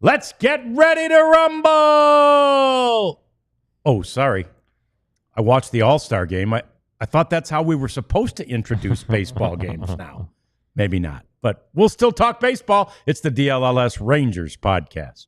Let's get ready to rumble. Oh, sorry. I watched the All-Star game. I thought that's how we were supposed to introduce baseball games now. Maybe not, but we'll still talk baseball. It's the DLLS Rangers podcast.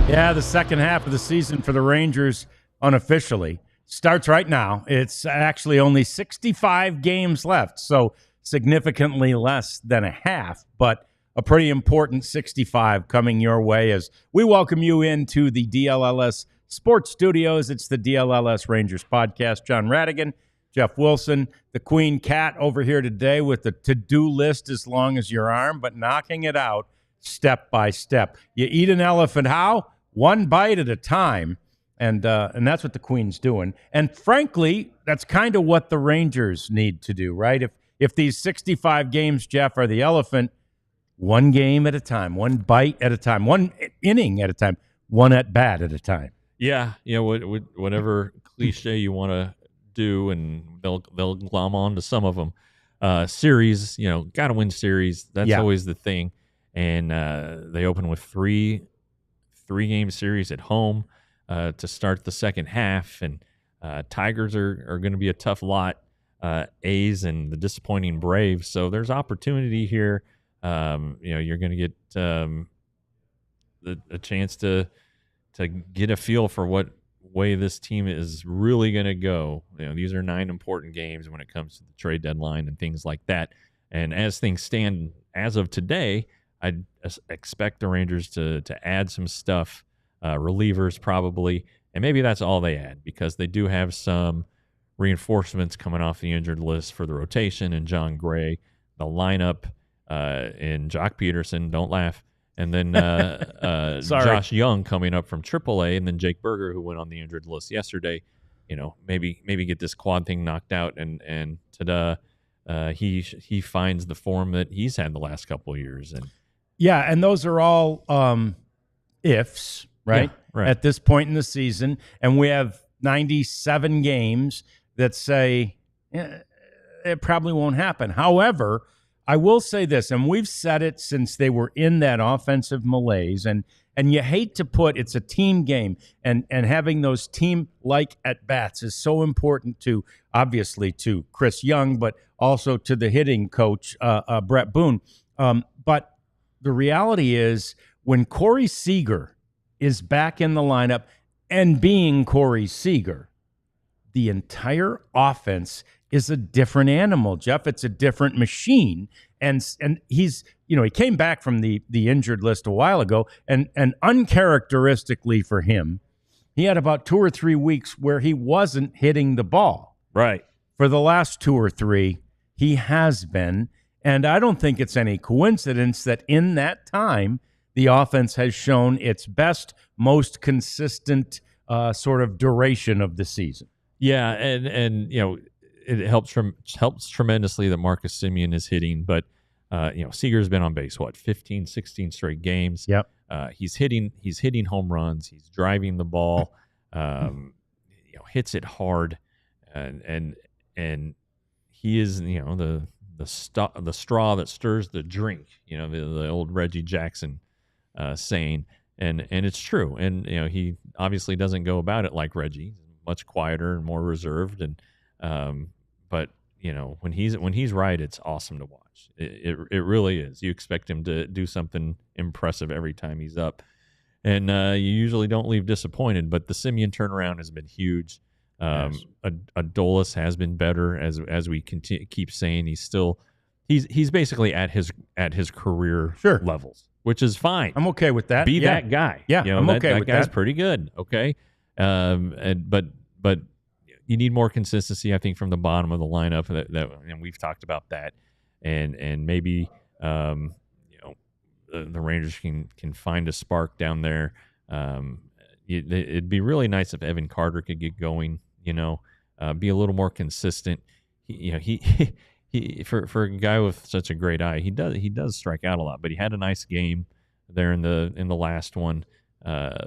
Yeah, the second half of the season for the Rangers unofficially starts right now. It's actually only 65 games left, so significantly less than a half, but a pretty important 65 coming your way as we welcome you into the DLLS Sports Studios. It's the DLLS Rangers podcast. John Radigan, Jeff Wilson, the Queen Cat over here today with the to-do list as long as your arm, but knocking it out step by step. You eat an elephant how? One bite at a time, and that's what the Queen's doing. And frankly, that's kind of what the Rangers need to do, right? If these 65 games, Jeff, are the elephant, one game at a time, one bite at a time, one inning at a time, one at bat at a time. Yeah, whatever cliche you want to do, and they'll glom on to some of them. Series, got to win series. That's always the thing. And they open with three-game series at home to start the second half, and Tigers are going to be a tough lot. A's and the disappointing Braves, so there's opportunity here. You're going to get a chance to get a feel for what way this team is really going to go. These are 9 important games when it comes to the trade deadline and things like that. And as things stand as of today, I expect the Rangers to add some stuff, relievers probably, and maybe that's all they add because they do have some reinforcements coming off the injured list for the rotation, and John Gray, the lineup, and Jock Peterson, don't laugh, and then Josh Young coming up from AAA, and then Jake Berger, who went on the injured list yesterday. Maybe get this quad thing knocked out, and ta-da, he finds the form that he's had the last couple of years. And those are all ifs, right? Yeah, right? At this point in the season. And we have 97 games that say it probably won't happen. However, I will say this, and we've said it since they were in that offensive malaise, and you hate to put it's a team game, and having those team-like at-bats is so important to, obviously, to Chris Young, but also to the hitting coach, Brett Boone. But the reality is when Corey Seager is back in the lineup and being Corey Seager, the entire offense is a different animal, Jeff. It's a different machine. And he's, he came back from the injured list a while ago, and uncharacteristically for him, he had about 2 or 3 weeks where he wasn't hitting the ball. Right. For the last 2 or 3, he has been. And I don't think it's any coincidence that in that time, the offense has shown its best, most consistent sort of duration of the season. Yeah, and it helps tremendously that Marcus Semien is hitting, but Seager's been on base 15, 16 straight games. Yep. He's hitting home runs, he's driving the ball, hits it hard, and he is the straw that stirs the drink, the old Reggie Jackson saying, and it's true. And he obviously doesn't go about it like Reggie, much quieter and more reserved, and but when he's right, it's awesome to watch. It really is. You expect him to do something impressive every time he's up, and you usually don't leave disappointed. But the Semien turnaround has been huge. Yes. Dlls has been better, as we keep saying. He's basically at his career Sure. levels. which is fine. I'm okay with that. Be that guy. Yeah, I'm okay that with guy's that. pretty good. Okay, but you need more consistency, I think, from the bottom of the lineup. And we've talked about that, and maybe the Rangers can find a spark down there. It'd be really nice if Evan Carter could get going. Be a little more consistent. He for a guy with such a great eye, he does strike out a lot. But he had a nice game there in the last one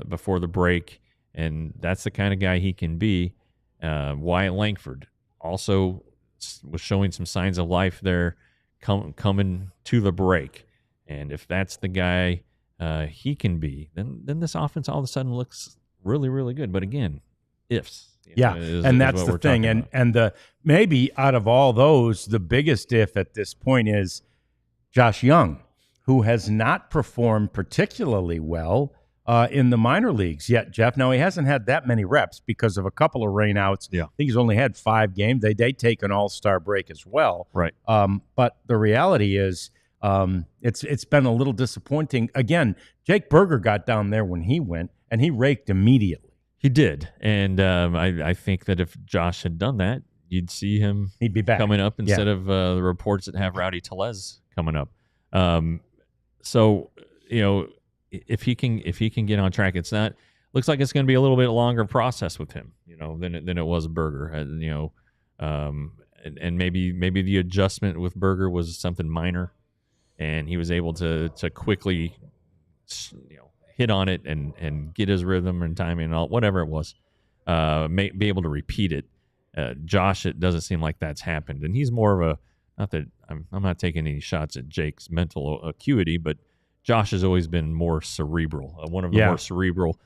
before the break, and that's the kind of guy he can be. Wyatt Langford also was showing some signs of life there coming to the break. And if that's the guy he can be, then this offense all of a sudden looks really, really good. But again, ifs. And that's the thing. And the maybe out of all those, the biggest if at this point is Josh Young, who has not performed particularly well in the minor leagues yet, Jeff. Now, he hasn't had that many reps because of a couple of rainouts. Yeah. I think he's only had 5 games. They take an all-star break as well. Right. But the reality is it's been a little disappointing. Again, Jake Berger got down there when he went, and he raked immediately. He did. And I think that if Josh had done that, you'd see him He'd be back. coming up instead of the reports that have Rowdy Tellez coming up. So, if he can get on track, looks like it's going to be a little bit longer process with him, than it was Berger. And maybe the adjustment with Berger was something minor, and he was able to quickly, hit on it and get his rhythm and timing and all, whatever it was, be able to repeat it. Josh, it doesn't seem like that's happened, and he's more of a, not that I'm not taking any shots at Jake's mental acuity, but Josh has always been more cerebral, one of the more cerebral,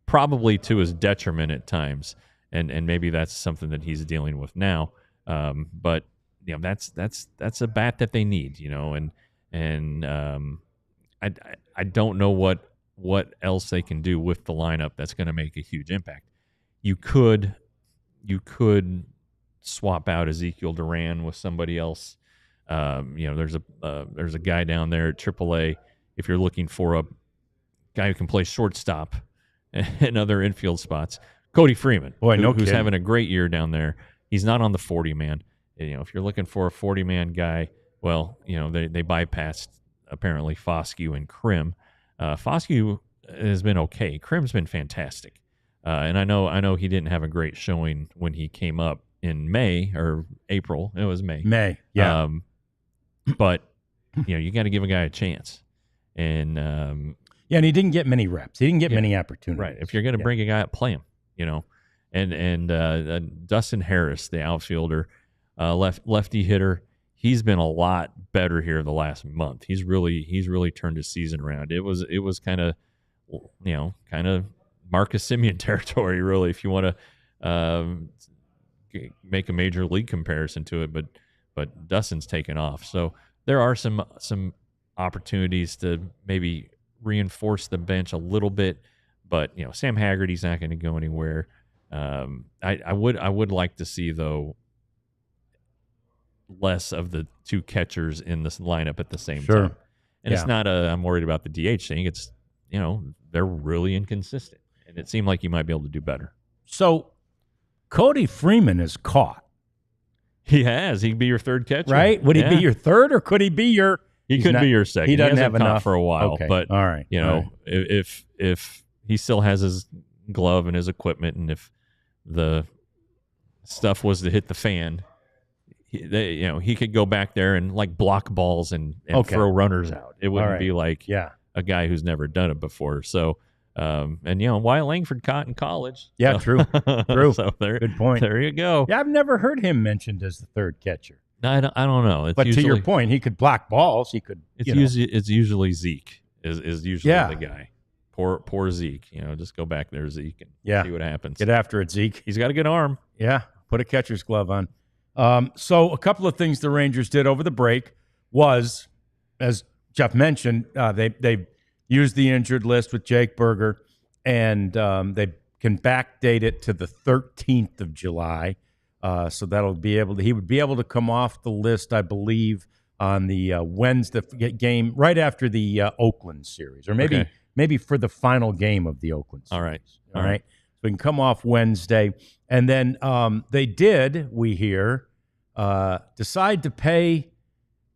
probably to his detriment at times, and maybe that's something that he's dealing with now. But that's a bat that they need, and I don't know what else they can do with the lineup that's going to make a huge impact. You could swap out Ezekiel Duran with somebody else. There's a guy down there at AAA. If you're looking for a guy who can play shortstop and other infield spots, Cody Freeman, who's having a great year down there. He's not on the 40-man. If you're looking for a 40-man guy, well, they bypassed apparently Foscue and Krim. Foscue has been okay. Krim's been fantastic, and I know he didn't have a great showing when he came up in May or April. It was May. Yeah. But you got to give a guy a chance, and and he didn't get many reps. He didn't get many opportunities. Right. If you're going to bring a guy up, play him. And Dustin Harris, the outfielder, lefty hitter. He's been a lot better here the last month. He's really turned his season around. It was kind of Marcus Semien territory, really, if you want to make a major league comparison to it. But Dustin's taken off, so there are some opportunities to maybe reinforce the bench a little bit. But Sam Haggerty's not going to go anywhere. I would like to see, though, less of the two catchers in this lineup at the same time. And it's not I'm worried about the DH thing. It's, they're really inconsistent. And it seemed like he might be able to do better. So Cody Freeman is caught. He has. He'd be your third catcher. Right? Would he be your third, or could he be your... He could be your second. He doesn't have enough for a while. Okay. But, all right. If he still has his glove and his equipment, and if the stuff was to hit the fan, he could go back there and block balls and throw runners out. It wouldn't be like a guy who's never done it before. So, Wyatt Langford caught in college. Yeah, so. True. So good point. There you go. Yeah, I've never heard him mentioned as the third catcher. I don't know. But to your point, he could block balls. He could. It's usually Zeke is usually the guy. Poor Zeke. Just go back there, Zeke, and see what happens. Get after it, Zeke. He's got a good arm. Yeah, put a catcher's glove on. So a couple of things the Rangers did over the break was, as Jeff mentioned, they used the injured list with Jake Berger, and they can backdate it to the 13th of July. So he would be able to come off the list, I believe, on the Wednesday game right after the Oakland series, or maybe for the final game of the Oakland series. All right. So we can come off Wednesday, and then they did, we hear, decide to pay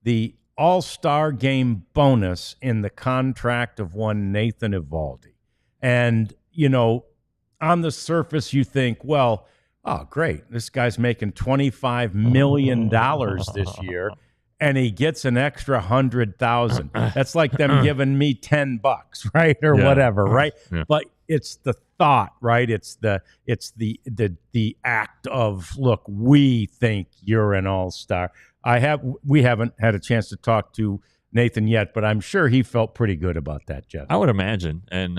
the All-Star Game bonus in the contract of one Nathan Eovaldi. And, on the surface, you think, well, oh, great. This guy's making $25 million this year, and he gets an extra $100,000. That's like them giving me $10, right? Or whatever, right? Yeah. But it's the thought, right? It's the act of, look, we think you're an all-star. We haven't had a chance to talk to Nathan yet, but I'm sure he felt pretty good about that, Jeff. I would imagine, and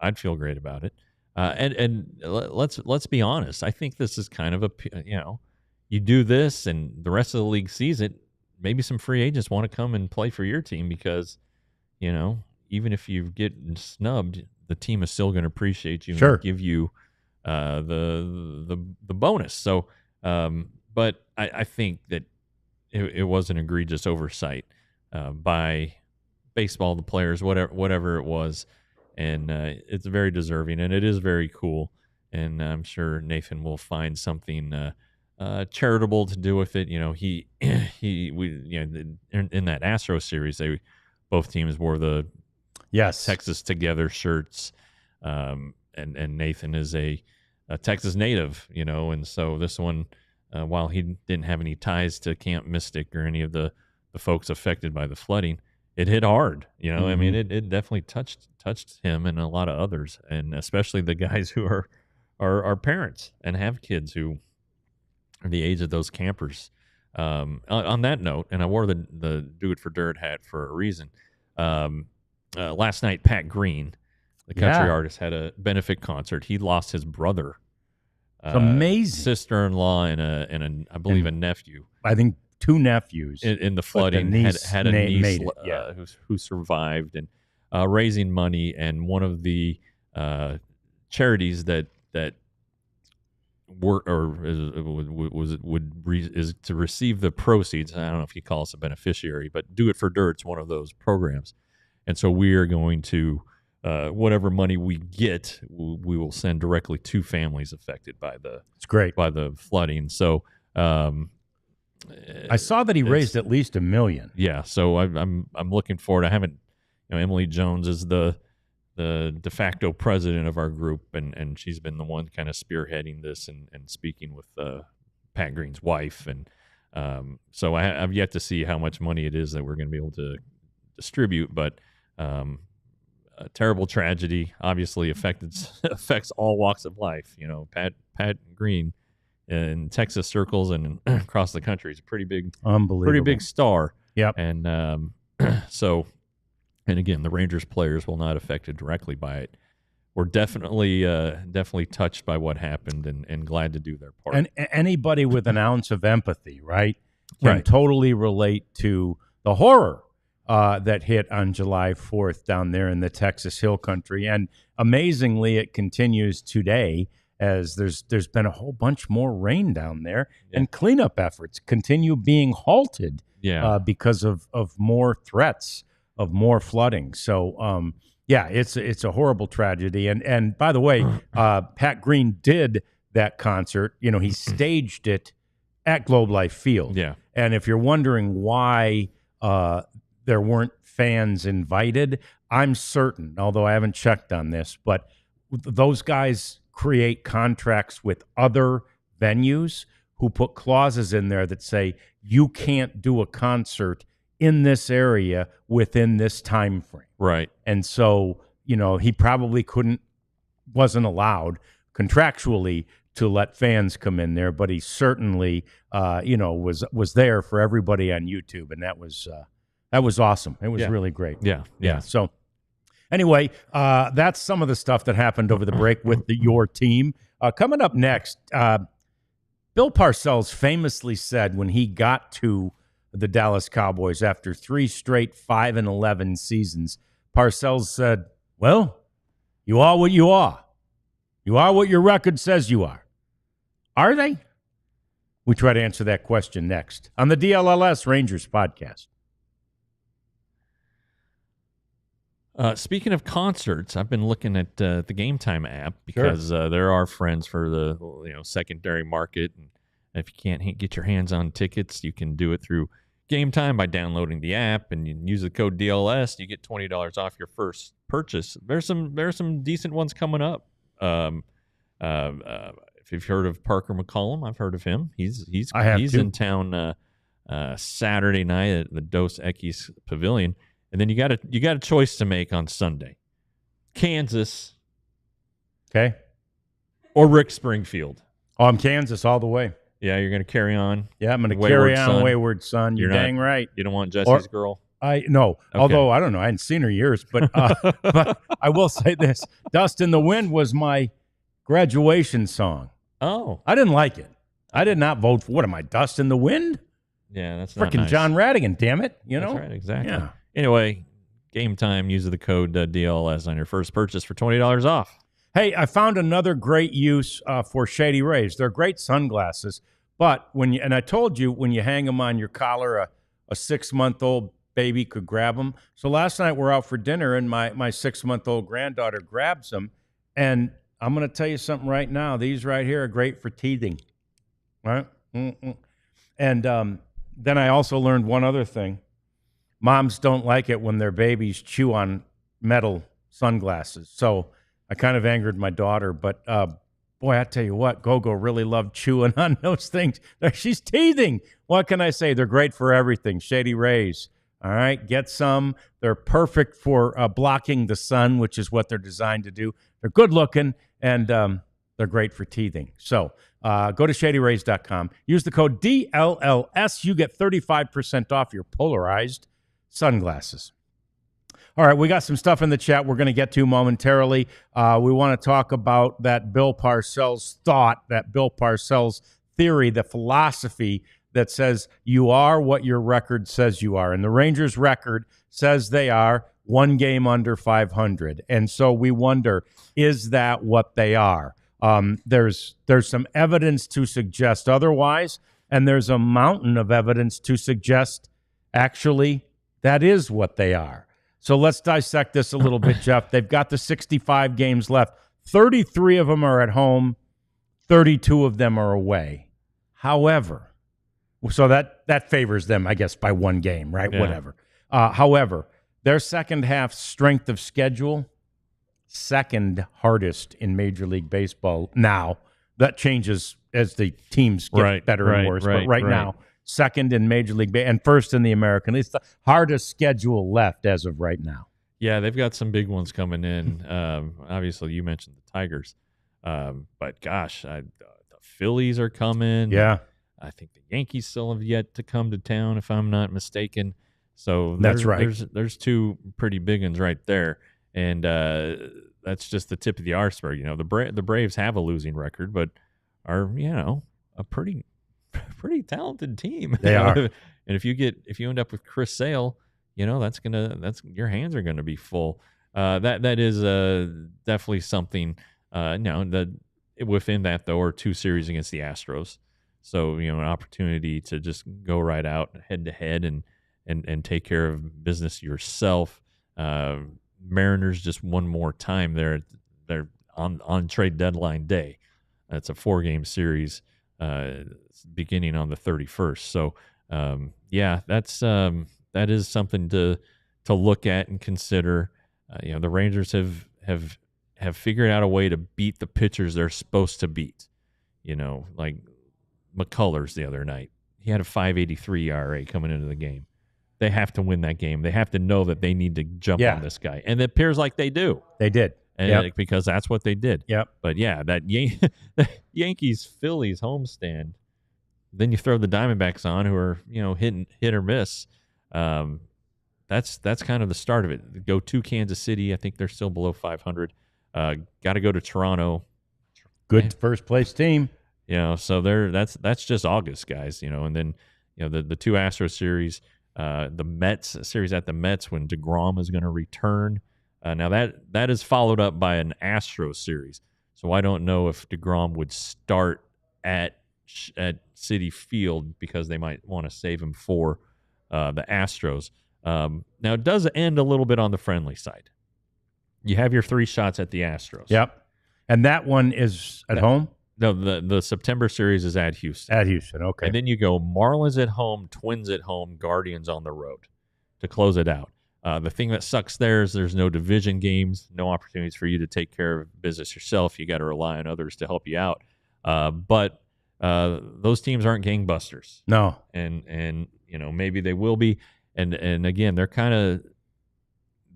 I'd feel great about it. And let's be honest. I think this is kind of you do this, and the rest of the league sees it. Maybe some free agents want to come and play for your team because, even if you get snubbed, the team is still going to appreciate you and give you the bonus. So, but I think that it was an egregious oversight by baseball, the players, whatever it was. And it's very deserving, and it is very cool. And I'm sure Nathan will find something charitable to do with it. In that Astros series, both teams wore the Texas Together shirts, and Nathan is a Texas native, and so this one, while he didn't have any ties to Camp Mystic or any of the folks affected by the flooding, it hit hard, Mm-hmm. I mean, it definitely touched him and a lot of others, and especially the guys who are parents and have kids who are the age of those campers. On that note, and I wore the Do It for Dirt hat for a reason. Last night, Pat Green, the country artist, had a benefit concert. He lost his brother, it's amazing, sister-in-law, and I believe a nephew. I think 2 nephews in the flooding. Had a niece who survived, and raising money. And one of the charities that work is to receive the proceeds. I don't know if you call us a beneficiary, but Do It for Dirt's one of those programs. And so we are going to whatever money we get, we will send directly to families affected by the flooding. So. I saw that he raised at least $1 million. Yeah, so I'm looking forward. I haven't, Emily Jones is the de facto president of our group, and she's been the one kind of spearheading this and speaking with Pat Green's wife, and so I've yet to see how much money it is that we're going to be able to distribute, but a terrible tragedy obviously affects all walks of life. Pat Green in Texas circles and across the country is a pretty big star. Yep. And so, and again, the Rangers players will not affected directly by it. We're definitely touched by what happened and glad to do their part. And anybody with an ounce of empathy, right, can totally relate to the horror that hit on July 4th down there in the Texas Hill Country. And amazingly, it continues today, as there's been a whole bunch more rain down there, and cleanup efforts continue being halted because of more threats of more flooding. So, it's a horrible tragedy. And by the way, Pat Green did that concert. He staged it at Globe Life Field. Yeah. And if you're wondering why there weren't fans invited, I'm certain, although I haven't checked on this, but those guys create contracts with other venues who put clauses in there that say you can't do a concert in this area within this time frame. Right. And so, he probably wasn't allowed contractually to let fans come in there, but he certainly was there for everybody on YouTube, and that was awesome. It was really great. Yeah. So anyway, that's some of the stuff that happened over the break with your team. Coming up next, Bill Parcells famously said when he got to the Dallas Cowboys after 3 straight 5-11 seasons, Parcells said, "Well, you are what you are. You are what your record says you are." Are they? We try to answer that question next on the DLLS Rangers podcast. Speaking of concerts, I've been looking at the Game Time app because they're our friends for the secondary market. And if you can't get your hands on tickets, you can do it through Game Time by downloading the app and you use the code DLS. You get $20 off your first purchase. There's some decent ones coming up. If you've heard of Parker McCollum, I've heard of him. He's in town Saturday night at the Dos Equis Pavilion. And then you got a choice to make on Sunday. Kansas. Okay. Or Rick Springfield. Oh, I'm Kansas all the way. Yeah, you're going to carry on. Yeah, I'm going to carry on Wayward Son. You're dang right. You don't want Jesse's girl? No. Okay. Although, I don't know. I hadn't seen her years. But but I will say this. Dust in the Wind was my graduation song. Oh. I didn't like it. I did not vote for, what am I, Dust in the Wind? Yeah, that's not freaking nice. John Radigan, damn it. That's right, exactly. Yeah. Anyway, Game Time, use the code DLS on your first purchase for $20 off. Hey, I found another great use for Shady Rays. They're great sunglasses, but and I told you when you hang them on your collar, a 6-month-old baby could grab them. So last night we're out for dinner, and my 6-month-old granddaughter grabs them, and I'm going to tell you something right now. These right here are great for teething. Right? Mm-mm. And then I also learned one other thing. Moms don't like it when their babies chew on metal sunglasses. So I kind of angered my daughter. But, boy, I tell you what, Gogo really loved chewing on those things. She's teething. What can I say? They're great for everything. Shady Rays. All right, get some. They're perfect for blocking the sun, which is what they're designed to do. They're good looking, and they're great for teething. So go to shadyrays.com. Use the code DLLS. You get 35% off your polarized sunglasses. All right, we got some stuff in the chat we're going to get to momentarily. We want to talk about that Bill Parcells thought, that Bill Parcells theory, the philosophy that says you are what your record says you are. And the Rangers' record says they are one game under 500. And so we wonder, is that what they are? There's some evidence to suggest otherwise, and there's a mountain of evidence to suggest actually that is what they are. So let's dissect this a little bit, Jeff. They've got the 65 games left. 33 of them are at home. 32 of them are away. However, so that favors them, I guess, by one game, right? Yeah. Whatever. However, their second half strength of schedule, second hardest in Major League Baseball now. That changes as the teams get better and worse. But right now, second in Major League Baseball and first in the American. It's the hardest schedule left as of right now. Yeah, they've got some big ones coming in. Obviously, you mentioned the Tigers. But, gosh, the Phillies are coming. Yeah. I think the Yankees still have yet to come to town, if I'm not mistaken. So that's right. There's two pretty big ones right there. And that's just the tip of the iceberg. You know, the Braves have a losing record, but are, a pretty talented team. They are. And if you end up with Chris Sale, your hands are gonna be full. That is definitely something. That within that though are two series against the Astros, so an opportunity to just go right out head to head and take care of business yourself. Mariners just one more time. They're on trade deadline day. It's a 4-game series. Beginning on the 31st. So, that is something to look at and consider. The Rangers have figured out a way to beat the pitchers they're supposed to beat. Like McCullers the other night. He had a 5.83 ERA coming into the game. They have to win that game. They have to know that they need to jump on this guy. And it appears like they do. They did. And because that's what they did. Yep. But, that Yankees-Phillies homestand, then you throw the Diamondbacks on, who are hit or miss. That's kind of the start of it. Go to Kansas City. I think they're still below 500. Got to go to Toronto. Good first place team. So that's just August, guys. And then the two Astros series, the Mets series at the Mets when DeGrom is going to return. Now that is followed up by an Astros series. So I don't know if DeGrom would start at Citi Field because they might want to save him for the Astros. Now, it does end a little bit on the friendly side. You have your 3 shots at the Astros. Yep. And that one is at home? No, the September series is at Houston. At Houston, okay. And then you go Marlins at home, Twins at home, Guardians on the road to close it out. The thing that sucks there is there's no division games, no opportunities for you to take care of business yourself. You got to rely on others to help you out. But those teams aren't gangbusters. No. And maybe they will be. And again, the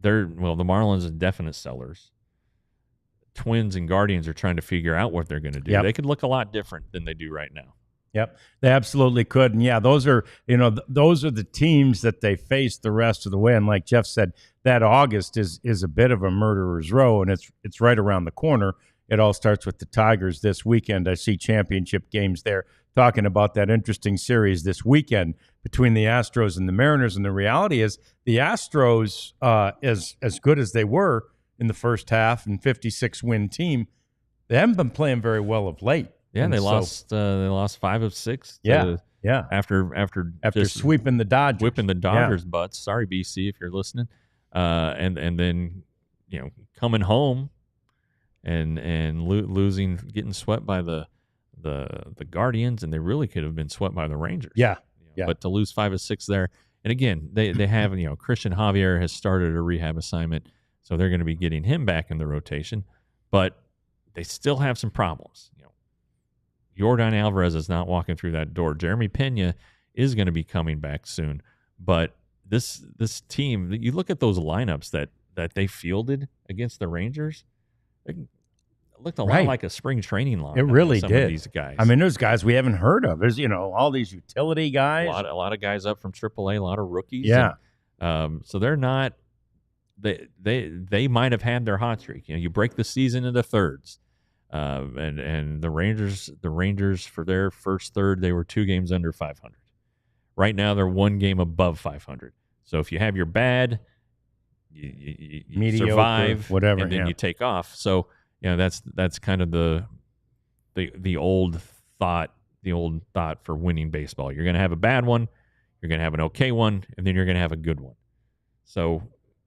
Marlins are definite sellers. Twins and Guardians are trying to figure out what they're going to do. Yep. They could look a lot different than they do right now. Yep, they absolutely could. And yeah, those are the teams that they face the rest of the way. And like Jeff said, that August is a bit of a murderer's row, and it's right around the corner. It all starts with the Tigers this weekend. I see championship games there. Talking about that interesting series this weekend between the Astros and the Mariners. And the reality is the Astros, as good as they were in the first half and 56-win team, they haven't been playing very well of late. Yeah, and they lost 5 of 6. Yeah. After sweeping the Dodgers, whipping the Dodgers' butts. Sorry, BC, if you're listening. And then coming home and losing, getting swept by the Guardians, and they really could have been swept by the Rangers. Yeah. But to lose 5 of 6 there, and again, they have Christian Javier has started a rehab assignment, so they're going to be getting him back in the rotation, but they still have some problems. Yordan Alvarez is not walking through that door. Jeremy Pena is going to be coming back soon, but this team, you look at those lineups that they fielded against the Rangers, it looked a lot like a spring training lineup. It really some did. Of these guys. I mean, there's guys we haven't heard of. There's all these utility guys. A lot of guys up from AAA, a lot of rookies. Yeah. And, so they're not. They might have had their hot streak. You break the season into thirds. And the Rangers for their first third, they were 2 games under 500. Right now, they're 1 game above 500. So if you have your bad, you mediocre, survive, whatever, and then you take off. So that's kind of the old thought for winning baseball. You're going to have a bad one, you're going to have an okay one, and then you're going to have a good one. So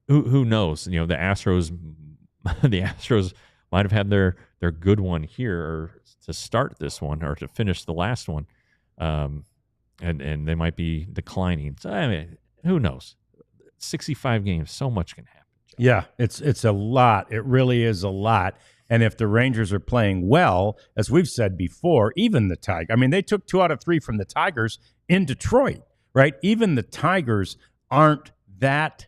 who knows? The Astros might have had their good one here or to start this one or to finish the last one, and they might be declining. So, I mean, who knows? 65 games, so much can happen. John. Yeah, it's a lot. It really is a lot. And if the Rangers are playing well, as we've said before, even the Tigers, I mean, they took 2 out of 3 from the Tigers in Detroit, right? Even the Tigers aren't that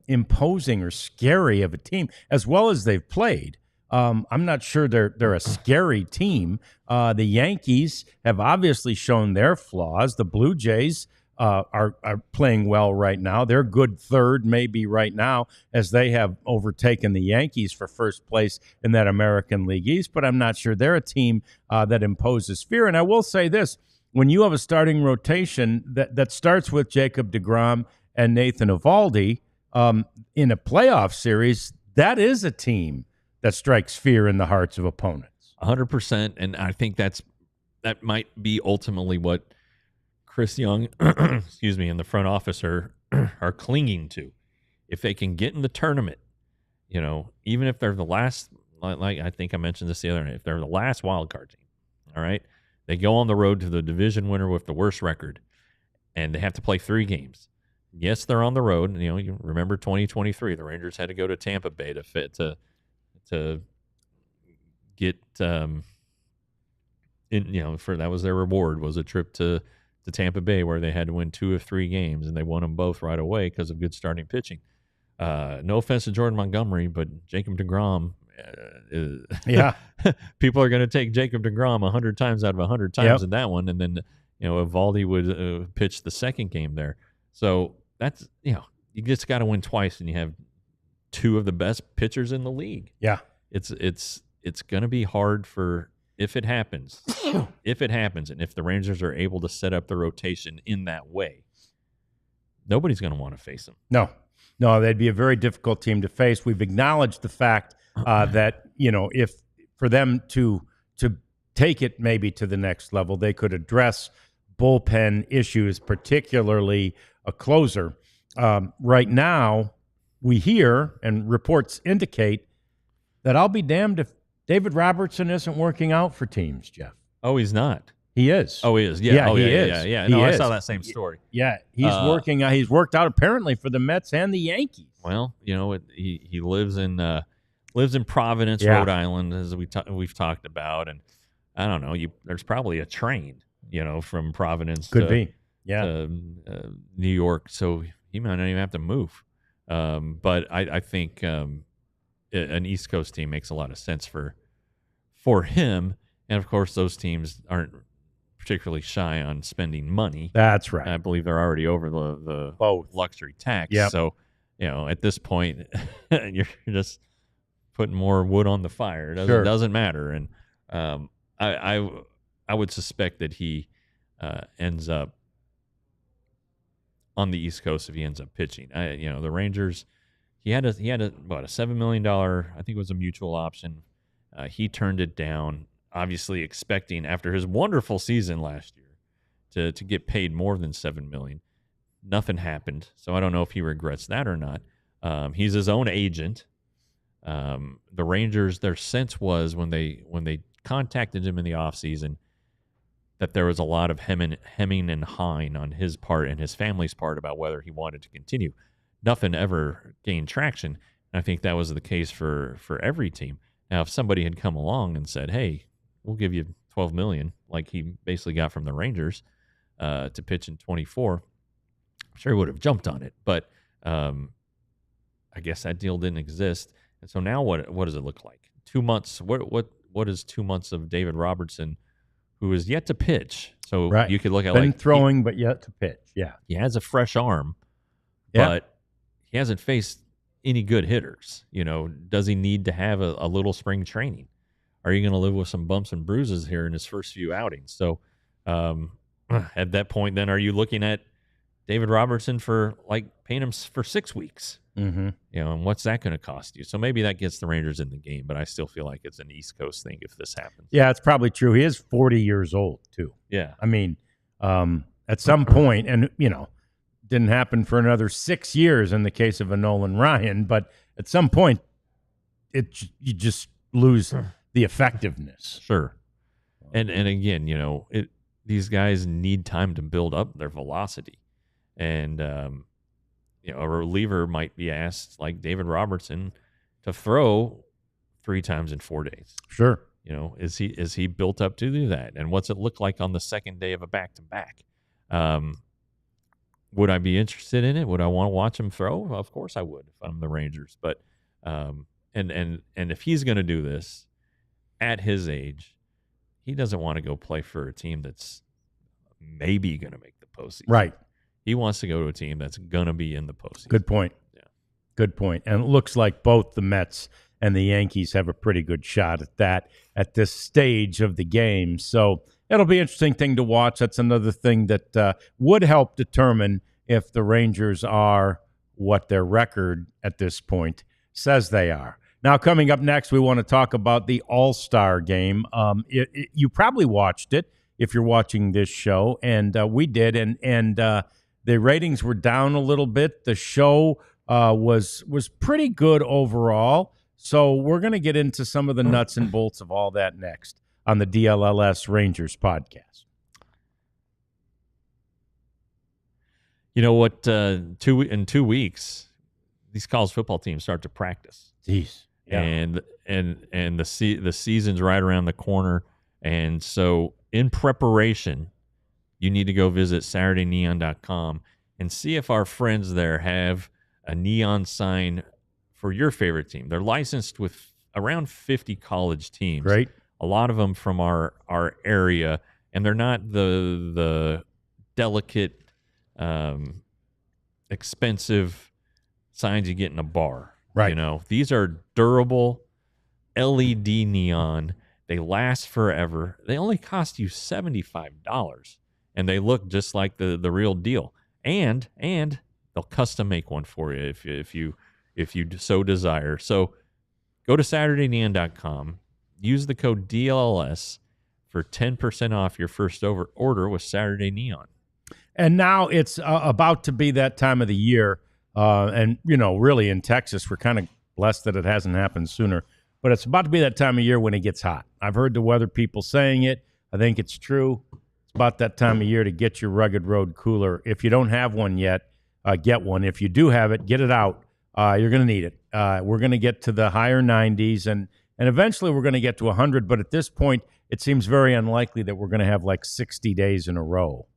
imposing or scary of a team, as well as they've played. I'm not sure they're a scary team. The Yankees have obviously shown their flaws. The Blue Jays are playing well right now. They're good third maybe right now as they have overtaken the Yankees for first place in that American League East, but I'm not sure they're a team that imposes fear. And I will say this, when you have a starting rotation that starts with Jacob deGrom and Nathan Eovaldi in a playoff series, that is a team that strikes fear in the hearts of opponents. 100%, and I think that might be ultimately what Chris Young, and the front office are clinging to. If they can get in the tournament, even if they're the last, like I think I mentioned this the other night, if they're the last wild card team, all right, they go on the road to the division winner with the worst record, and they have to play 3 games. Yes, they're on the road. You remember 2023, the Rangers had to go to Tampa Bay to get that was their reward, was a trip to Tampa Bay where they had to win 2 of 3 games, and they won them both right away because of good starting pitching. No offense to Jordan Montgomery, but Jacob deGrom, people are going to take Jacob deGrom 100 times out of 100 times in that one, and then Eovaldi would pitch the second game there. So that's you just got to win twice, and you have 2 of the best pitchers in the league. Yeah, it's going to be hard if it happens, and if the Rangers are able to set up the rotation in that way, nobody's going to want to face them. No, they'd be a very difficult team to face. We've acknowledged the fact that if for them to take it maybe to the next level. They could address bullpen issues, particularly a closer. Right now, we hear and reports indicate that I'll be damned if David Robertson isn't working out for teams, Jeff. Oh, he's not. He is. Oh, he is. Yeah. Yeah, oh, he yeah, is. Yeah, yeah. He No, I is. saw that same story. Yeah, he's working. He's worked out apparently for the Mets and the Yankees. Well, he lives in Providence, Yeah. Rhode Island, as we've talked about, and I don't know. There's probably a train, from Providence to New York, so he might not even have to move. But I think an East Coast team makes a lot of sense for him, and of course those teams aren't particularly shy on spending money. That's right. I believe they're already over the Both luxury tax. Yep. So, at this point, you're just putting more wood on the fire. It doesn't matter. And I would suspect that he ends up on the East Coast if he ends up pitching. The Rangers, he had a $7 million, I think it was a mutual option. He turned it down, obviously expecting after his wonderful season last year to get paid more than $7 million. Nothing happened, so I don't know if he regrets that or not. He's his own agent. The Rangers, their sense was when they contacted him in the offseason that there was a lot of hemming and hawing on his part and his family's part about whether he wanted to continue. Nothing ever gained traction, and I think that was the case for every team. Now, if somebody had come along and said, "Hey, we'll give you $12 million," like he basically got from the Rangers to pitch in 24, I'm sure he would have jumped on it. But I guess that deal didn't exist. And so now what does it look like? 2 months. What is 2 months of David Robertson, who is yet to pitch? So you could look at been throwing, but yet to pitch. Yeah, he has a fresh arm, but he hasn't faced any good hitters. Does he need to have a little spring training? Are you going to live with some bumps and bruises here in his first few outings? So at that point, then are you looking at David Robertson for paying him for 6 weeks? Mm-hmm. And what's that going to cost you? So maybe that gets the Rangers in the game, but I still feel like it's an East Coast thing if this happens. Yeah, it's probably true. He is 40 years old too. Yeah. I mean, at some point, and didn't happen for another 6 years in the case of a Nolan Ryan, but at some point, you just lose the effectiveness. Sure. And again, these guys need time to build up their velocity. And a reliever might be asked, like David Robertson, to throw 3 times in 4 days. Sure. Is he built up to do that? And what's it look like on the second day of a back-to-back? Would I be interested in it? Would I want to watch him throw? Of course I would if I'm the Rangers. But and if he's going to do this at his age, he doesn't want to go play for a team that's maybe going to make the postseason. Right. He wants to go to a team that's going to be in the postseason. Good point. Yeah. Good point. And it looks like both the Mets and the Yankees have a pretty good shot at that at this stage of the game. So it'll be an interesting thing to watch. That's another thing that would help determine if the Rangers are what their record at this point says they are. Now, coming up next, we want to talk about the All-Star game. You probably watched it if you're watching this show, and we did, and the ratings were down a little bit. The show was pretty good overall. So we're going to get into some of the nuts and bolts of all that next on the DLLS Rangers podcast. You know what? In 2 weeks, these college football teams start to practice. Jeez. Yeah. And the season's right around the corner. And so in preparation, you need to go visit SaturdayNeon.com and see if our friends there have a neon sign for your favorite team. They're licensed with around 50 college teams. Right. A lot of them from our area, and they're not the delicate, expensive signs you get in a bar. Right. These are durable LED neon. They last forever. They only cost you $75, and they look just like the real deal. And they'll custom make one for you if you so desire. So go to SaturdayNeon.com. Use the code DLLS for 10% off your first order with Saturday Neon. And now it's about to be that time of the year. And, really in Texas, we're kind of blessed that it hasn't happened sooner. But it's about to be that time of year when it gets hot. I've heard the weather people saying it. I think it's true. It's about that time of year to get your Rugged Road cooler. If you don't have one yet, get one. If you do have it, get it out. You're going to need it. We're going to get to the higher 90s, and eventually we're going to get to 100. But at this point, it seems very unlikely that we're going to have like 60 days in a row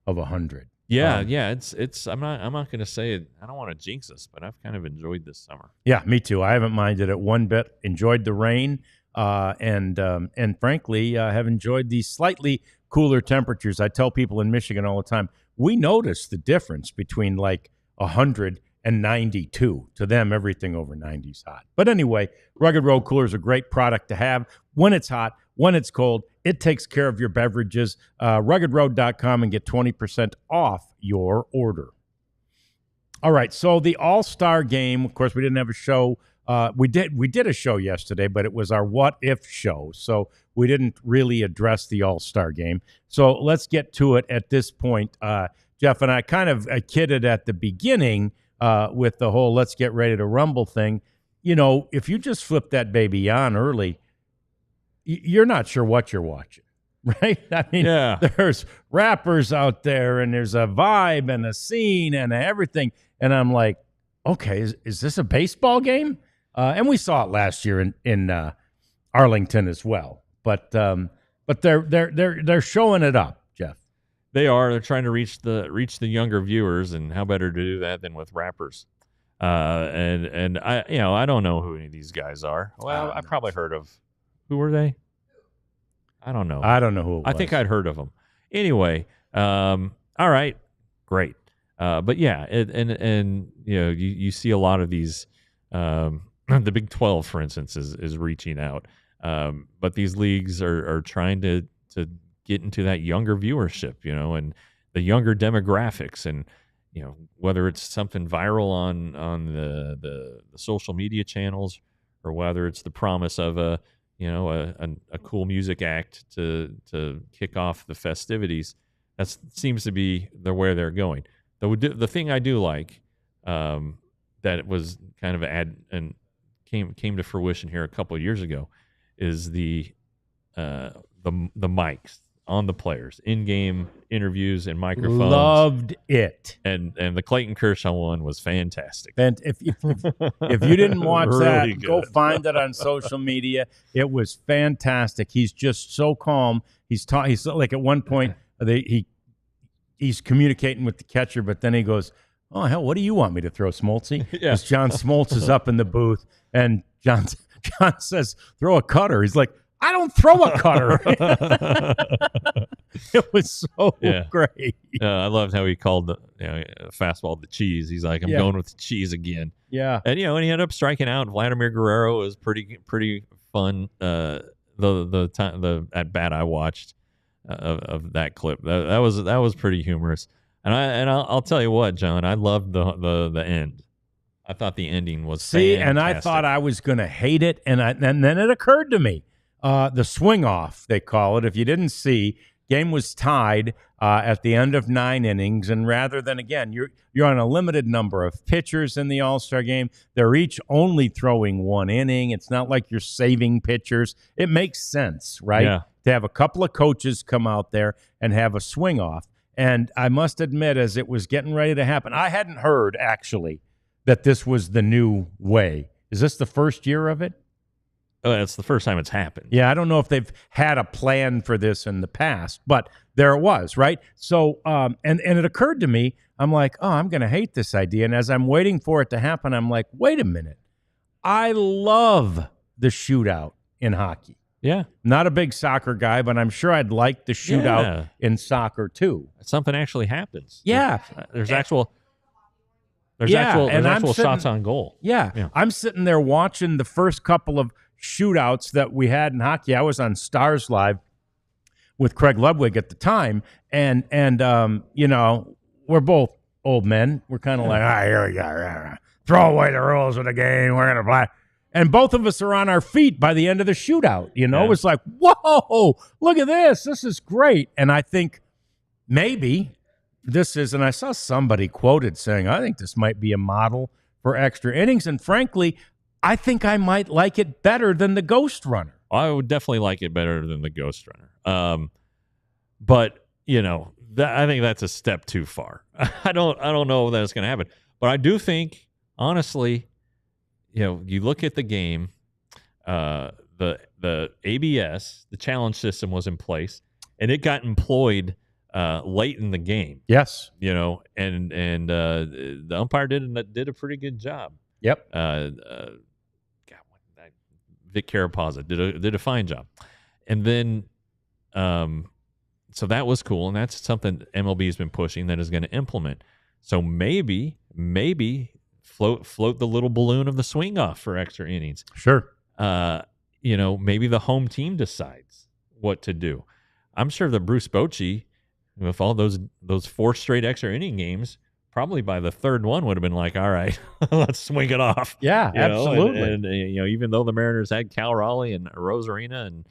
of 100. Yeah. It's. I'm not going to say it. I don't want to jinx us, but I've kind of enjoyed this summer. Yeah, me too. I haven't minded it one bit. Enjoyed the rain, and frankly, have enjoyed these slightly cooler temperatures. I tell people in Michigan all the time, we notice the difference between like 100 and 92. To them, everything over 90 is hot. But anyway, Rugged Road Cooler is a great product to have when it's hot, when it's cold. It takes care of your beverages. RuggedRoad.com and get 20% off your order. All right, so the All-Star Game, of course, we didn't have a show. We did a show yesterday, but it was our What If show, so we didn't really address the All-Star Game. So let's get to it at this point. Jeff and I kind of kidded at the beginning with the whole let's get ready to rumble thing. If you just flip that baby on early, you're not sure what you're watching, right? I mean, There's rappers out there, and there's a vibe and a scene and everything. And I'm like, okay, is this a baseball game? And we saw it last year in Arlington as well. But they're showing it up, Jeff. They are. They're trying to reach the younger viewers, and how better to do that than with rappers? And I don't know who any of these guys are. Well, I probably heard of. Who were they? I don't know. I don't know who it was. I think I'd heard of them. Anyway, all right, great. But yeah, you see a lot of these. The Big 12, for instance, is reaching out. But these leagues are trying to get into that younger viewership, and the younger demographics, and whether it's something viral on the social media channels, or whether it's the promise of a cool music act to kick off the festivities. That seems to be where they're going. The thing I do like, that it was kind of and came to fruition here a couple of years ago, is the mics on the players, in-game interviews and microphones. Loved it. And the Clayton Kershaw one was fantastic. And if you didn't watch Really that, good. go find it on social media. It was fantastic. He's just so calm. He's like at one point he's communicating with the catcher, but then he goes, "Oh hell, what do you want me to throw, Smoltzy?" Because John Smoltz is up in the booth, and John says, "Throw a cutter." He's like, "I don't throw a cutter." It was so great. I loved how he called the fastball the cheese. He's like, I'm going with the cheese again. Yeah. And and he ended up striking out. Vladimir Guerrero was pretty fun. The at bat I watched of that clip. That was pretty humorous. And I'll tell you what, John, I loved the end. I thought the ending was fantastic. And I thought I was going to hate it, and then it occurred to me. The swing off, they call it. If you didn't see, game was tied at the end of 9 innings, and rather than, again, you're on a limited number of pitchers in the All-Star game. They're each only throwing 1 inning. It's not like you're saving pitchers. It makes sense, right? Yeah. To have a couple of coaches come out there and have a swing off. And I must admit, as it was getting ready to happen, I hadn't heard actually that this was the new way. Is this the first year of it? It's the first time it's happened. Yeah, I don't know if they've had a plan for this in the past, but there it was, right? So, and it occurred to me, I'm like, oh, I'm going to hate this idea. And as I'm waiting for it to happen, I'm like, wait a minute. I love the shootout in hockey. Yeah. Not a big soccer guy, but I'm sure I'd like the shootout in soccer too. Something actually happens. Yeah. There's actual shots on goal. Yeah. I'm sitting there watching the first couple of shootouts that we had in hockey. I was on Stars Live with Craig Ludwig at the time, and we're both old men. We're kind of like, here we go, throw away the rules of the game. We're gonna play. And both of us are on our feet by the end of the shootout. Yeah. It's like, whoa, look at this. This is great. And I think maybe this is, and I saw somebody quoted saying, I think this might be a model for extra innings. And frankly, I think I might like it better than the Ghost Runner. I would definitely like it better than the Ghost Runner. But, I think that's a step too far. I don't know that it's going to happen. But I do think, honestly, you look at the game, the ABS, the challenge system was in place, and it got employed late in the game. Yes. And the umpire did a pretty good job. Yep. Vic Carapazza did a fine job. And then so that was cool, and that's something MLB has been pushing that is going to implement. So maybe float the little balloon of the swing off for extra innings. Sure. Maybe the home team decides what to do. I'm sure that Bruce Bochy, with all those 4 straight extra inning games, probably by the third one would have been like, all right, let's swing it off. Yeah, absolutely. And even though the Mariners had Cal Raleigh and Rosarina and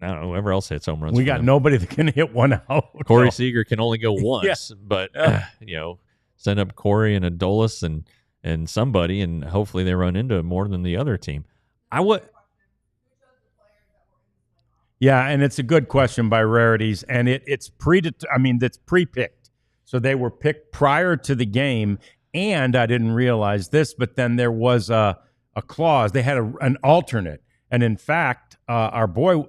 I don't know, whoever else hits home runs. We got nobody that can hit one out. Corey Seager can only go once, Yeah. but send up Corey and a Dlls and somebody, and hopefully they run into it more than the other team. Yeah, and it's a good question by Rarities, and it's pre-picked. So they were picked prior to the game, and I didn't realize this, but then there was a clause. They had an alternate, and in fact, our boy,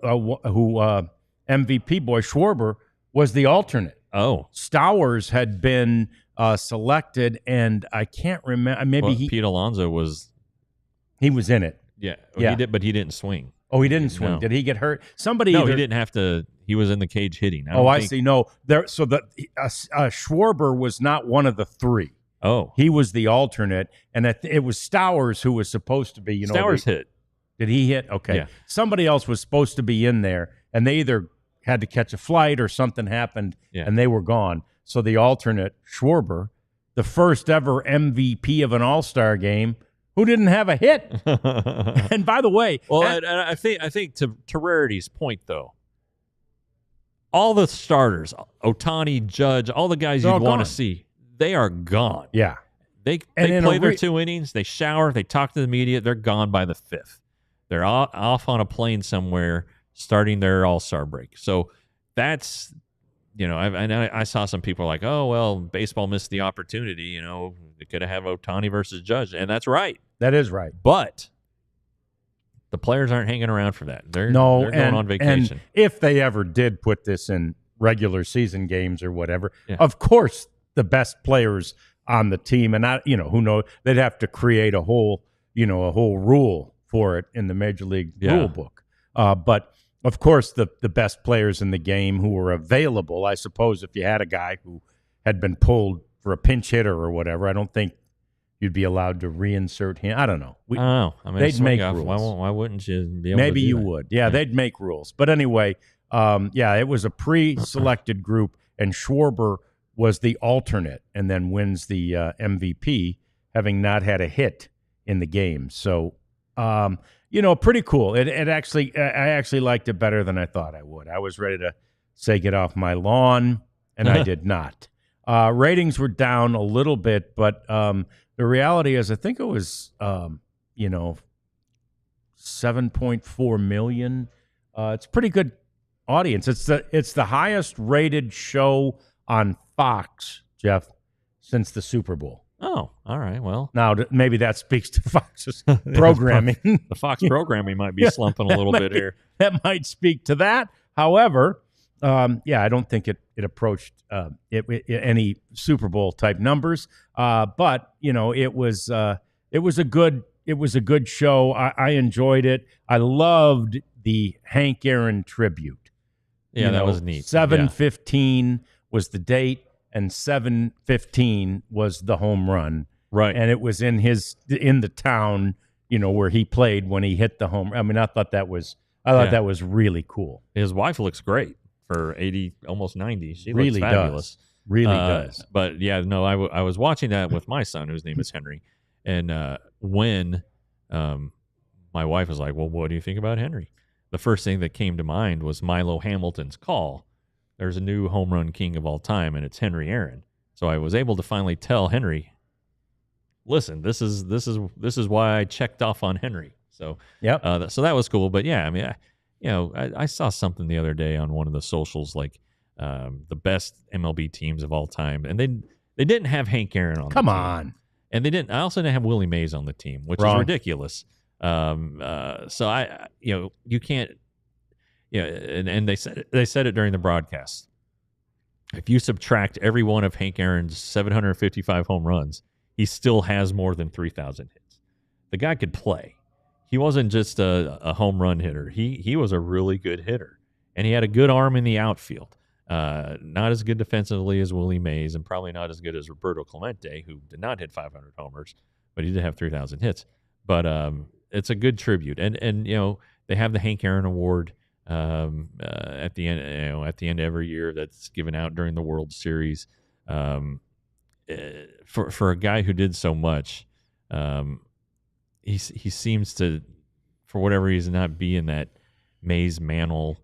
MVP boy Schwarber, was the alternate. Oh, Stowers had been selected, and I can't remember. Maybe Pete Alonso was. He was in it. Yeah, yeah. He did, but he didn't swing. Oh, he didn't swing. No. Did he get hurt? No, he didn't have to. He was in the cage hitting. I see. No, so Schwarber was not one of the 3. Oh, he was the alternate, and it was Stowers who was supposed to be. Stowers hit. Did he hit? Okay. Yeah. Somebody else was supposed to be in there, and they either had to catch a flight or something happened, and they were gone. So the alternate, Schwarber, the first ever MVP of an All-Star game, who didn't have a hit. And by the way, I think to Rarity's point though, all the starters, Ohtani, Judge, all the guys you'd want to see, they are gone. Yeah. They play their 2 innings, they shower, they talk to the media, they're gone by the 5th. They're off on a plane somewhere starting their All-Star break. So that's, I saw some people like, oh, well, baseball missed the opportunity. They could have Ohtani versus Judge. And that's right. That is right. But the players aren't hanging around for that. They're going on vacation. And if they ever did put this in regular season games or whatever, of course, the best players on the team, and who knows, they'd have to create a whole rule for it in the Major League rule book. But of course, the best players in the game who were available, I suppose, if you had a guy who had been pulled for a pinch hitter or whatever, I don't think you'd be allowed to reinsert him. I don't know. I don't know. I mean, they'd make rules. Why wouldn't you be able Maybe to do you that? would. Yeah, they'd make rules. But anyway, it was a pre-selected group, and Schwarber was the alternate and then wins the MVP, having not had a hit in the game. So, pretty cool. I actually liked it better than I thought I would. I was ready to say get off my lawn, and I did not. Ratings were down a little bit, but the reality is I think it was, 7.4 million. It's a pretty good audience. It's the highest rated show on Fox, Jeff, since the Super Bowl. Oh, all right. Well, now maybe that speaks to Fox's programming. The Fox programming might be slumping a little bit here. That might speak to that. However, I don't think it approached any Super Bowl type numbers. But it was a good show. I enjoyed it. I loved the Hank Aaron tribute. Yeah, that was neat. 7/15 was the date, and 7/15 was the home run. Right. And it was in the town, where he played when he hit the home. I mean, I thought that was really cool. His wife looks great for 80, almost 90. She really looks fabulous. Really does. But yeah, no, I was watching that with my son, whose name is Henry, and when my wife was like, well, what do you think about Henry? The first thing that came to mind was Milo Hamilton's call. There's a new home run king of all time, and it's Henry Aaron. So I was able to finally tell Henry, listen, this is why I checked off on Henry. So so that was cool. But yeah, I mean, I saw something the other day on one of the socials, like the best MLB teams of all time, and they didn't have Hank Aaron on. Come the team. on, and they didn't. I also didn't have Willie Mays on the team, which is ridiculous. So you can't. Yeah, and they said it during the broadcast. If you subtract every one of Hank Aaron's 755 home runs, he still has more than 3,000 hits. The guy could play. He wasn't just a home run hitter. He was a really good hitter, and he had a good arm in the outfield. Not as good defensively as Willie Mays, and probably not as good as Roberto Clemente, who did not hit 500 homers, but he did have 3,000 hits. But it's a good tribute, and they have the Hank Aaron Award at the end. At the end of every year, that's given out during the World Series. For a guy who did so much, he seems to, for whatever reason, not be in that Mays Mantle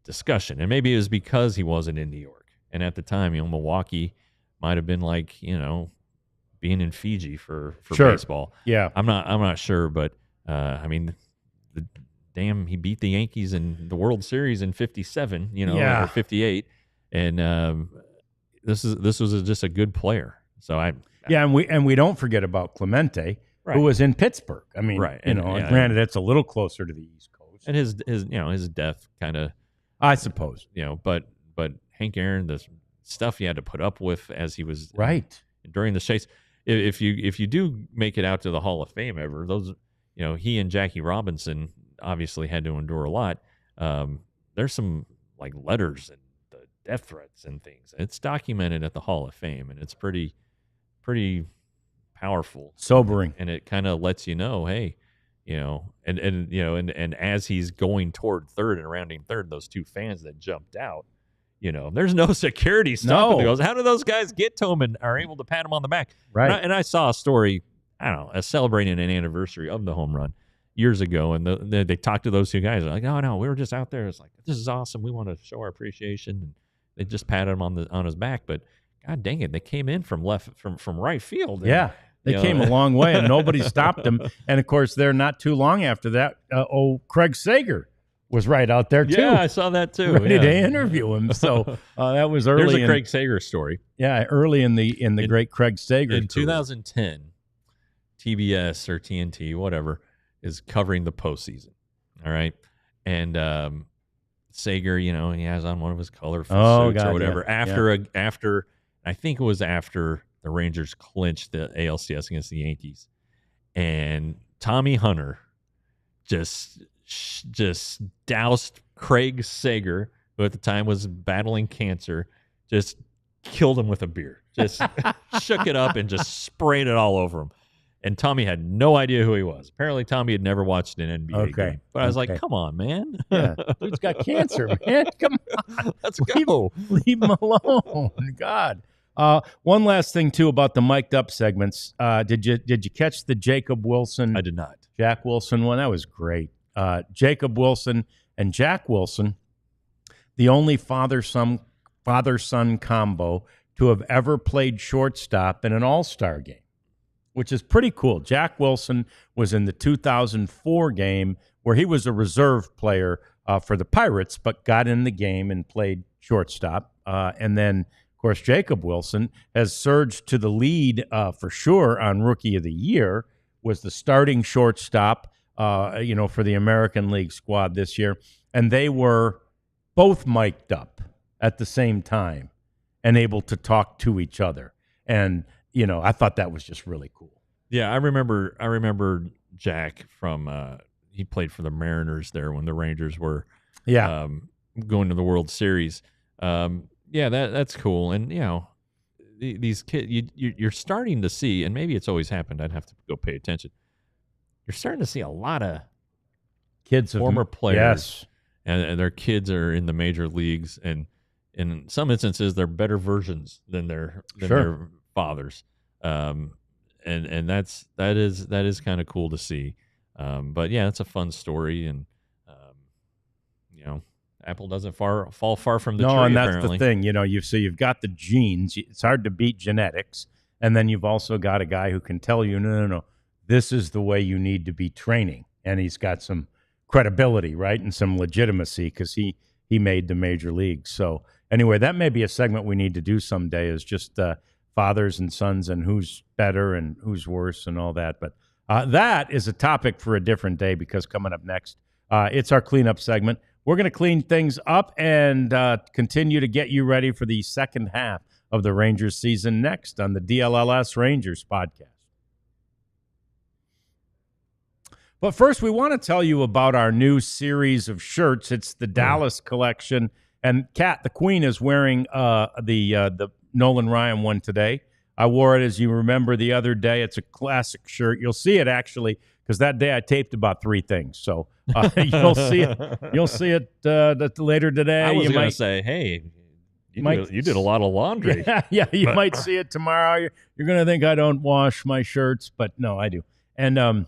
discussion. And maybe it was because he wasn't in New York. And at the time, Milwaukee might have been like, being in Fiji for baseball. Yeah. I'm not sure, but I mean, he beat the Yankees in the World Series in 57, or 58. And this was just a good player. So and we don't forget about Clemente, who was in Pittsburgh. I mean, granted, it's a little closer to the East Coast. And his death kind of, I suppose, but Hank Aaron, the stuff he had to put up with as he was during the chase. If you do make it out to the Hall of Fame ever, those, he and Jackie Robinson obviously had to endure a lot. There's some like letters and the death threats and things. It's documented at the Hall of Fame, and it's pretty powerful, sobering, and it kind of lets you know, hey, and as he's going toward third and rounding third, those two fans that jumped out, there's no security stopping those. How do those guys get to him and are able to pat him on the back? Right. And I saw a story, I don't know, celebrating an anniversary of the home run years ago, and they talked to those two guys. They're like, no, we were just out there. It's like, this is awesome. We want to show our appreciation. And they just patted him on his back. But God dang it, they came in from right field. And, they came a long way, and nobody stopped them. And of course, there not too long after that, Craig Sager was right out there too. Yeah, I saw that too. Ready to interview him. So that was early. There's a Craig Sager story. Yeah, early in the great Craig Sager. In 2010, TBS or TNT, whatever, is covering the postseason. All right, and Sager, he has on one of his colorful suits or whatever. After I think it was after the Rangers clinched the ALCS against the Yankees, and Tommy Hunter just doused Craig Sager, who at the time was battling cancer, just killed him with a beer. Just shook it up and just sprayed it all over him. And Tommy had no idea who he was. Apparently, Tommy had never watched an NBA game. But I was like, come on, man. Yeah. Dude's got cancer, man. Come on. Let's go. Leave him alone. God. One last thing, too, about the mic'd up segments. Did you catch the Jacob Wilson? I did not. Jack Wilson one? That was great. Jacob Wilson and Jack Wilson, the only father-son combo to have ever played shortstop in an all-star game, which is pretty cool. Jack Wilson was in the 2004 game where he was a reserve player for the Pirates, but got in the game and played shortstop. And then, of course, Jacob Wilson has surged to the lead for sure on Rookie of the Year, was the starting shortstop, for the American League squad this year. And they were both mic'd up at the same time and able to talk to each other. And I thought that was just really cool. Yeah, I remember Jack from he played for the Mariners there when the Rangers were going to the World Series. That's cool. And these kids, you're starting to see, and maybe it's always happened. I'd have to go pay attention. You're starting to see a lot of kids, former players, and their kids are in the major leagues, and in some instances, they're better versions than their fathers. And and that is kind of cool to see. But yeah, it's a fun story, and Apple doesn't fall far from the tree. No, and that's apparently. the thing. You've got the genes. It's hard to beat genetics, and then you've also got a guy who can tell you, no, this is the way you need to be training, and he's got some credibility, right, and some legitimacy because he made the major leagues. So anyway, that may be a segment we need to do someday, is just fathers and sons and who's better and who's worse and all that. But that is a topic for a different day, because coming up next, it's our cleanup segment. We're going to clean things up and continue to get you ready for the second half of the Rangers season next on the DLLS Rangers podcast. But first, we want to tell you about our new series of shirts. It's the Dallas collection. And Kat, the Queen, is wearing the Nolan Ryan one today. I wore it, as you remember, the other day. It's a classic shirt. You'll see it, actually, because that day I taped about 3 things. So you'll see it. You'll see it later today. I was going to say, hey, you did a lot of laundry. Yeah, you might see it tomorrow. You're going to think I don't wash my shirts, but no, I do. And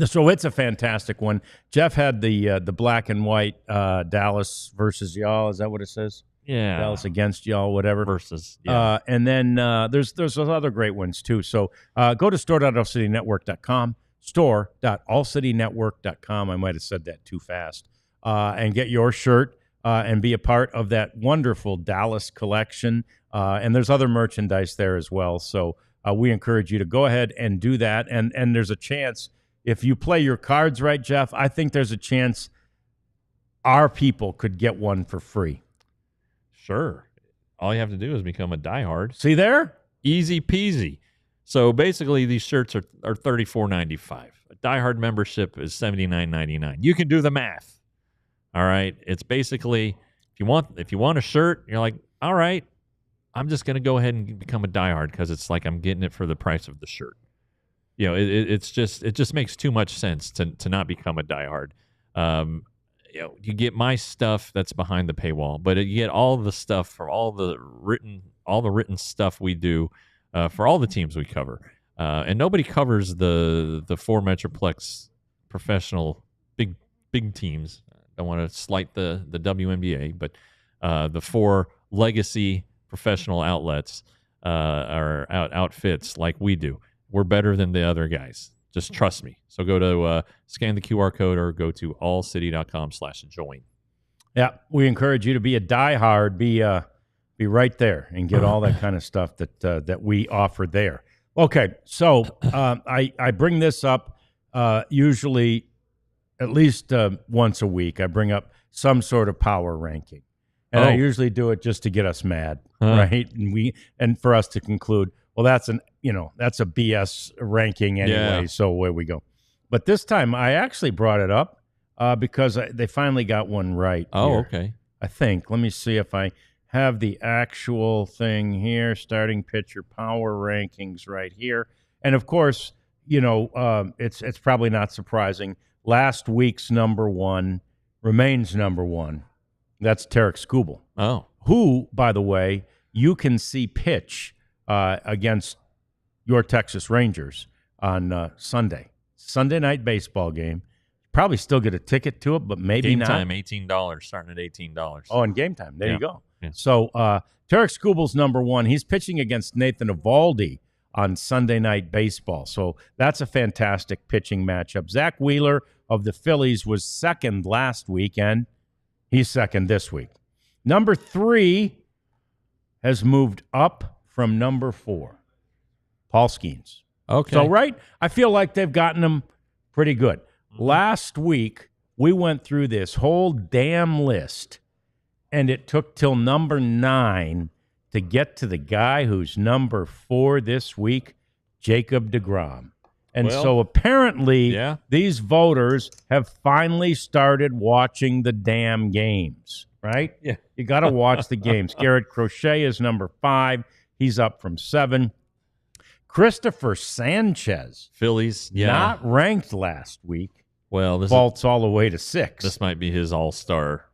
so it's a fantastic one. Jeff had the black and white Dallas versus y'all. Is that what it says? Yeah. Dallas against y'all, whatever. Versus. Yeah. And then there's those other great ones too. So go to store.allcitynetwork.com, store.allcitynetwork.com. I might have said that too fast. And get your shirt and be a part of that wonderful Dallas collection. And there's other merchandise there as well. So we encourage you to go ahead and do that. And there's a chance, if you play your cards right, Jeff, I think there's a chance our people could get one for free. Sure. All you have to do is become a diehard. See there? Easy peasy. So basically, these shirts are $34.95. A diehard membership is $79.99. You can do the math. All right. It's basically, if you want a shirt, you're like, all right, I'm just going to go ahead and become a diehard because it's like I'm getting it for the price of the shirt. It just makes too much sense to not become a diehard. You get my stuff that's behind the paywall, but you get all the stuff for all the written stuff we do for all the teams we cover. And nobody covers the 4 Metroplex professional big teams. I don't want to slight the WNBA, but the 4 legacy professional outlets or outfits like we do. We're better than the other guys. Just trust me. So go to scan the QR code or go to allcity.com/join. Yeah, we encourage you to be a diehard, be right there and get all that kind of stuff that we offer there. Okay, so I bring this up usually at least once a week. I bring up some sort of power ranking, and I usually do it just to get us mad, right? And for us to conclude, well, that's a BS ranking anyway. Yeah. So away we go. But this time I actually brought it up because they finally got one right. Oh, here, okay. I think. Let me see if I have the actual thing here. Starting pitcher power rankings right here. And of course, it's probably not surprising. Last week's number 1 remains number 1. That's Tarek Skubal. Oh, who, by the way, you can see pitch against your Texas Rangers on Sunday night baseball game. Probably still get a ticket to it, but maybe game not. Game time, $18, starting at $18. Oh, and game time. There you go. Yeah. So Tarek Skubal's number 1. He's pitching against Nathan Eovaldi on Sunday night baseball. So that's a fantastic pitching matchup. Zach Wheeler of the Phillies was second last week, and he's second this week. Number 3 has moved up from number 4. Paul Skeens. Okay. So, right, I feel like they've gotten him pretty good. Last week, we went through this whole damn list, and it took till number 9 to get to the guy who's number 4 this week, Jacob deGrom. And so apparently these voters have finally started watching the damn games, right? Yeah. You got to watch the games. Garrett Crochet is number 5. He's up from 7. Christopher Sanchez, Phillies, not ranked last week. Well, vaults all the way to 6. This might be his all-star,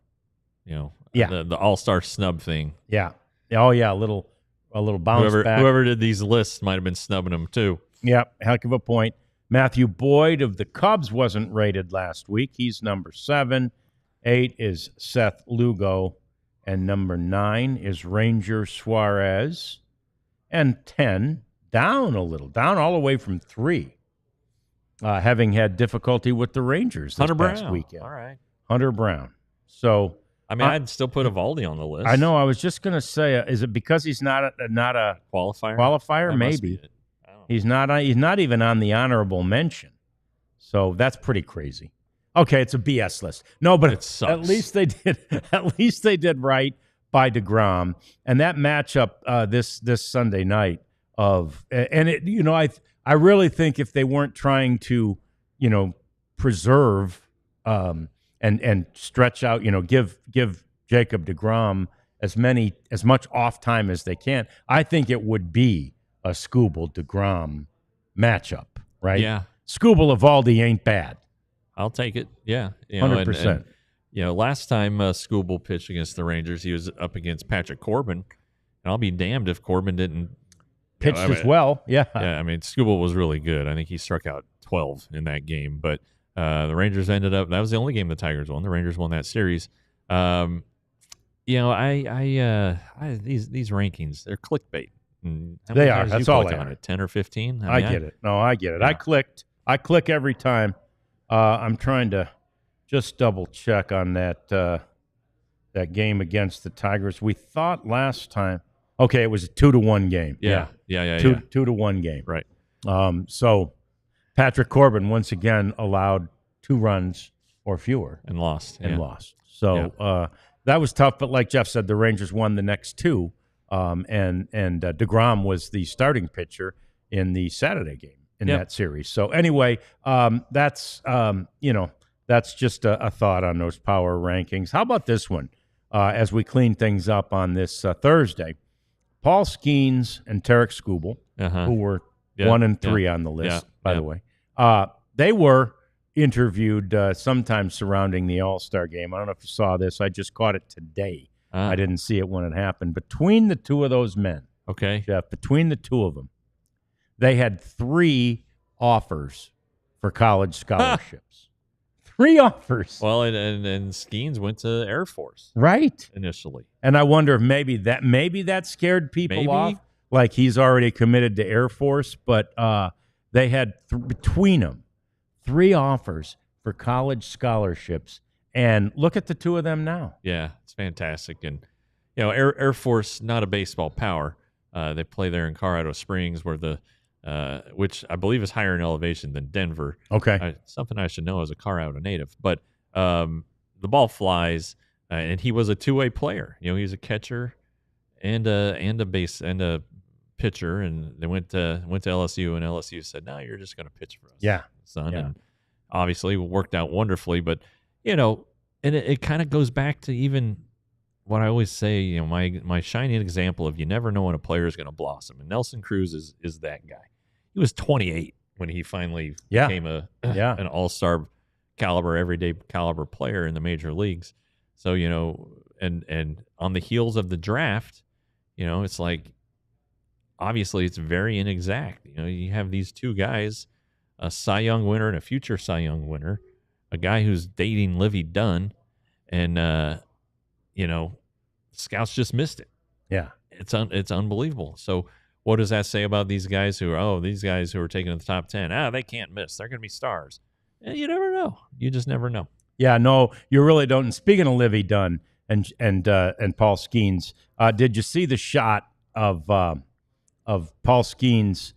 the all-star snub thing. Yeah. Oh, yeah, a little bounce back. Whoever did these lists might have been snubbing him too. Yep, heck of a point. Matthew Boyd of the Cubs wasn't rated last week. He's number 7. 8 is Seth Lugo. And number 9 is Ranger Suarez. And 10, down a little, down all the way from 3, having had difficulty with the Rangers this past weekend. All right. Hunter Brown. So, I mean, I'd still put Eovaldi on the list. I know. I was just going to say, is it because he's not a qualifier? Qualifier, maybe. He's not even on the honorable mention. So that's pretty crazy. Okay, it's a BS list. No, but it sucks. At least they did. At least they did right by DeGrom, and that matchup this Sunday night I really think if they weren't trying to preserve and stretch out, give Jacob DeGrom as much off time as they can, I think it would be a Skubal DeGrom matchup, right? Yeah, Skubal Eovaldi ain't bad. I'll take it. Yeah, 100%. Last time Skubal pitched against the Rangers, he was up against Patrick Corbin, and I'll be damned if Corbin didn't pitch as well. Yeah, I mean, Skubal was really good. I think he struck out 12 in that game, but the Rangers ended up. That was the only game the Tigers won. The Rangers won that series. These rankings, they're clickbait. They are. That's all I on it. 10 or 15. I get it. No, I get it. Yeah. I click every time. I'm trying to just double check on that game against the Tigers. We thought last time. Okay, it was a 2-1 game. Yeah. 2-1 game. Right. So Patrick Corbin once again allowed 2 runs or fewer and lost. So that was tough. But like Jeff said, the Rangers won the next 2. And DeGrom was the starting pitcher in the Saturday game in that series. So anyway, that's just a thought on those power rankings. How about this one? As we clean things up on this Thursday, Paul Skeens and Tarek Skubal, who were 1 and 3 on the list, by the way, they were interviewed sometime surrounding the All-Star game. I don't know if you saw this. I just caught it today. I didn't see it when it happened. Between the 2 of those men, Jeff, between the 2 of them, they had 3 offers for college scholarships. 3 offers. Well, and Skeens went to Air Force, right? Initially, and I wonder if maybe that scared people off. Like he's already committed to Air Force, but they had between them 3 offers for college scholarships, and look at the 2 of them now. Yeah, it's fantastic, and Air Force, not a baseball power. They play there in Colorado Springs, where which I believe is higher in elevation than Denver. Okay. Something I should know as a Colorado native. But the ball flies, and he was a 2-way player. He's a catcher and a base and a pitcher, and they went to LSU, and LSU said, "No, you're just going to pitch for us, son." Yeah. And obviously, it worked out wonderfully. But and it kind of goes back to even what I always say. My shining example of you never know when a player is going to blossom, and Nelson Cruz is that guy. He was 28 when he finally became an all-star caliber, everyday caliber player in the major leagues. So, and on the heels of the draft, it's like, obviously it's very inexact. You have these 2 guys, a Cy Young winner and a future Cy Young winner, a guy who's dating Livy Dunn, and, scouts just missed it. Yeah. It's unbelievable. So, what does that say about these guys who are taken in the top 10? They can't miss. They're going to be stars. And you never know. You just never know. Yeah, no, you really don't. And speaking of Livy Dunn and Paul Skeens, did you see the shot of Paul Skeens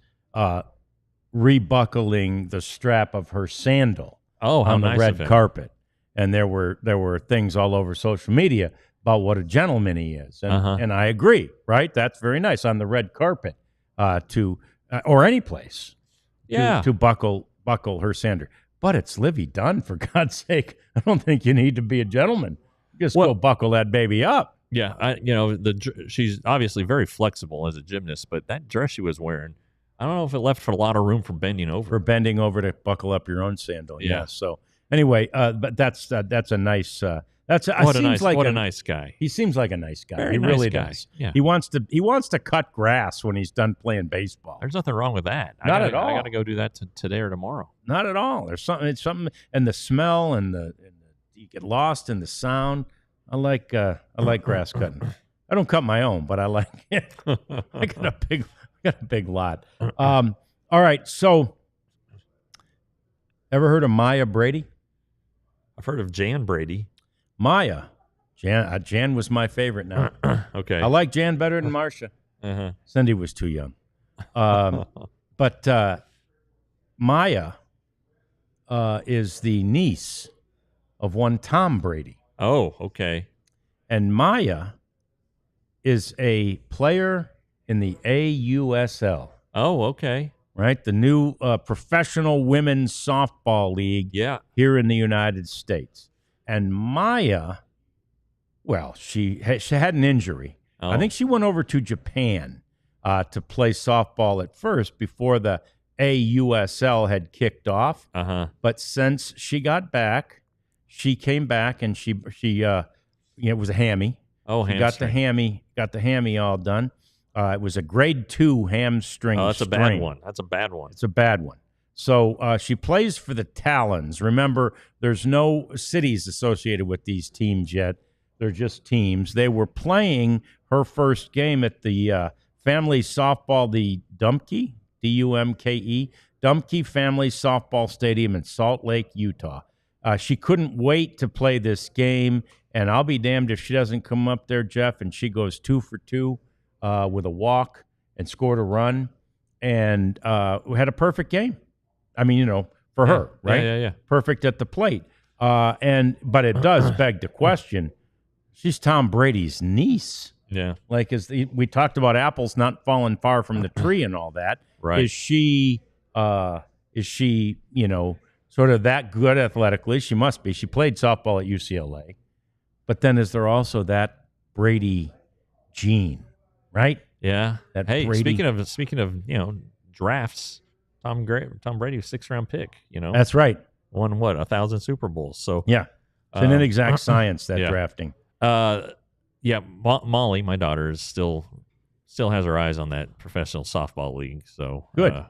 rebuckling the strap of her sandal on the red carpet? And there were things all over social media about what a gentleman he is. And I agree, right? That's very nice on the red carpet or any place to buckle her sander. But it's Livy Dunn, for God's sake. I don't think you need to be a gentleman. Just go buckle that baby up. Yeah, she's obviously very flexible as a gymnast, but that dress she was wearing, I don't know if it left for a lot of room for bending over. For bending over to buckle up your own sandal. Yeah. So anyway, but that's a nice That's What seems like a nice guy. He seems like a nice guy. Very He nice really guy. does. Yeah. He wants to cut grass when he's done playing baseball. There's nothing wrong with that. Not at all. I got to go do that today or tomorrow. Not at all. There's something. It's something, and the smell and the you get lost in the sound. I like grass cutting. I don't cut my own, but I like it. I got a big lot. All right. So, ever heard of Maya Brady? I've heard of Jan Brady. Maya. Jan was my favorite now. Okay. I like Jan better than Marcia. Uh-huh. Cindy was too young. But Maya is the niece of one Tom Brady. Oh, okay. And Maya is a player in the AUSL. Oh, okay. Right? The new professional women's softball league here in the United States. And Maya, well, she had an injury. Oh. I think she went over to Japan to play softball at first before the AUSL had kicked off. Uh-huh. But since she got back, she came back and she it was a hammy. Oh, she hamstring. got the hammy all done. It was a grade 2 hamstring. Oh, that's a bad one. That's a bad one. It's a bad one. So she plays for the Talons. Remember, there's no cities associated with these teams yet. They're just teams. They were playing her first game at the family softball, the Dumke, D-U-M-K-E, Dumke Family Softball Stadium in Salt Lake, Utah. She couldn't wait to play this game, and I'll be damned if she doesn't come up there, Jeff, and she goes 2 for 2 with a walk and scored a run, and we had a perfect game. I mean, for her, right? Yeah. Perfect at the plate. But it does beg the question, she's Tom Brady's niece. Yeah. Like, we talked about apples not falling far from the tree and all that. Right. Is she, sort of that good athletically? She must be. She played softball at UCLA. But then is there also that Brady gene, right? Yeah. That hey, Brady. speaking of drafts, Tom Brady was 6th-round pick. That's right. Won 1,000 Super Bowls. So yeah, it's an inexact science, that drafting. Molly, my daughter, is still has her eyes on that professional softball league. So good.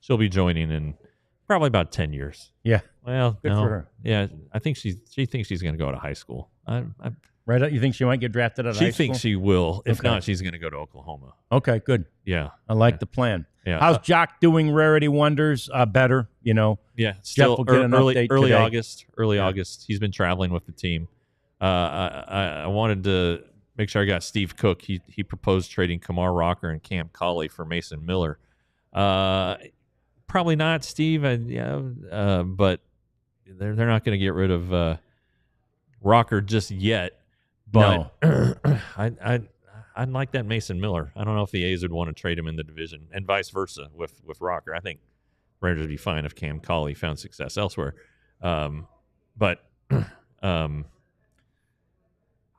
She'll be joining in probably about 10 years. Yeah. Well, good for her. Yeah, I think she thinks she's going to go to high school. Right? You think she might get drafted out of high school? She thinks she will. If not, she's going to go to Oklahoma. Okay, good. Yeah. I like the plan. Yeah. How's Jock doing? Rarity Wonders? Better, Yeah, still Jeff will get an update early today. August. He's been traveling with the team. I wanted to make sure I got Steve Cook. He proposed trading Kamar Rocker and Cam Colley for Mason Miller. Probably not, Steve. But they're not going to get rid of Rocker just yet. But No. I'd like that Mason Miller. I don't know if the A's would want to trade him in the division, and vice versa with Rocker. I think Raiders would be fine if Cam Colley found success elsewhere. But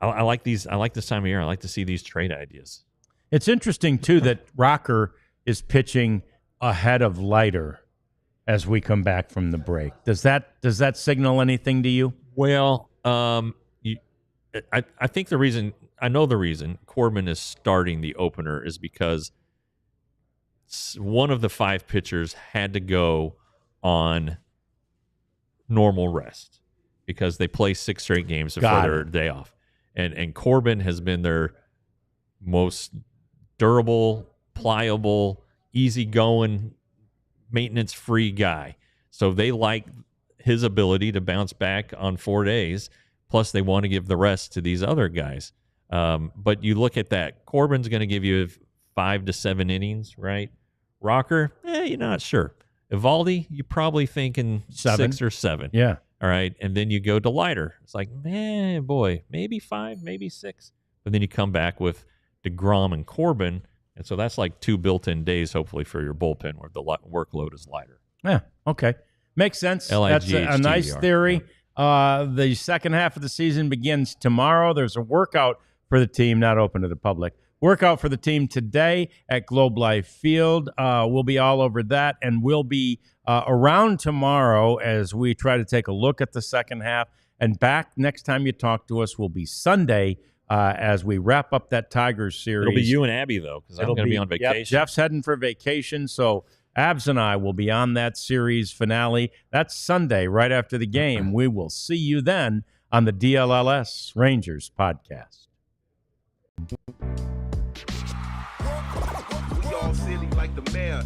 I like these. I like this time of year. I like to see these trade ideas. It's interesting too that Rocker is pitching ahead of Leiter as we come back from the break. Does that signal anything to you? Well, I think the reason, I know the reason Corbin is starting the opener is because one of the 5 pitchers had to go on normal rest because they play 6 straight games before their day off. And Corbin has been their most durable, pliable, easygoing, maintenance-free guy. So they like his ability to bounce back on 4 days. Plus, they want to give the rest to these other guys. But you look at that. Corbin's going to give you 5 to 7 innings, right? Rocker, you're not sure. Eovaldi, you're probably thinking 6 or 7. Yeah. All right. And then you go to Leiter. It's like, man, boy, maybe 5, maybe 6. But then you come back with DeGrom and Corbin. And so that's like 2 built-in days, hopefully, for your bullpen where the workload is lighter. Yeah. Okay. Makes sense. That's a nice theory. Yeah. The second half of the season begins tomorrow. There's a workout for the team, not open to the public. Workout for the team today at Globe Life Field. We'll be all over that, and we'll be around tomorrow as we try to take a look at the second half And back next time you talk to us will be Sunday as we wrap up that Tigers series. It'll be you and Abby, though, because I'm going to be on vacation. Yep, Jeff's heading for vacation, so Abs and I will be on that series finale. That's Sunday, right after the game. We will see you then on the DLLS Rangers podcast. We all silly like the mayor.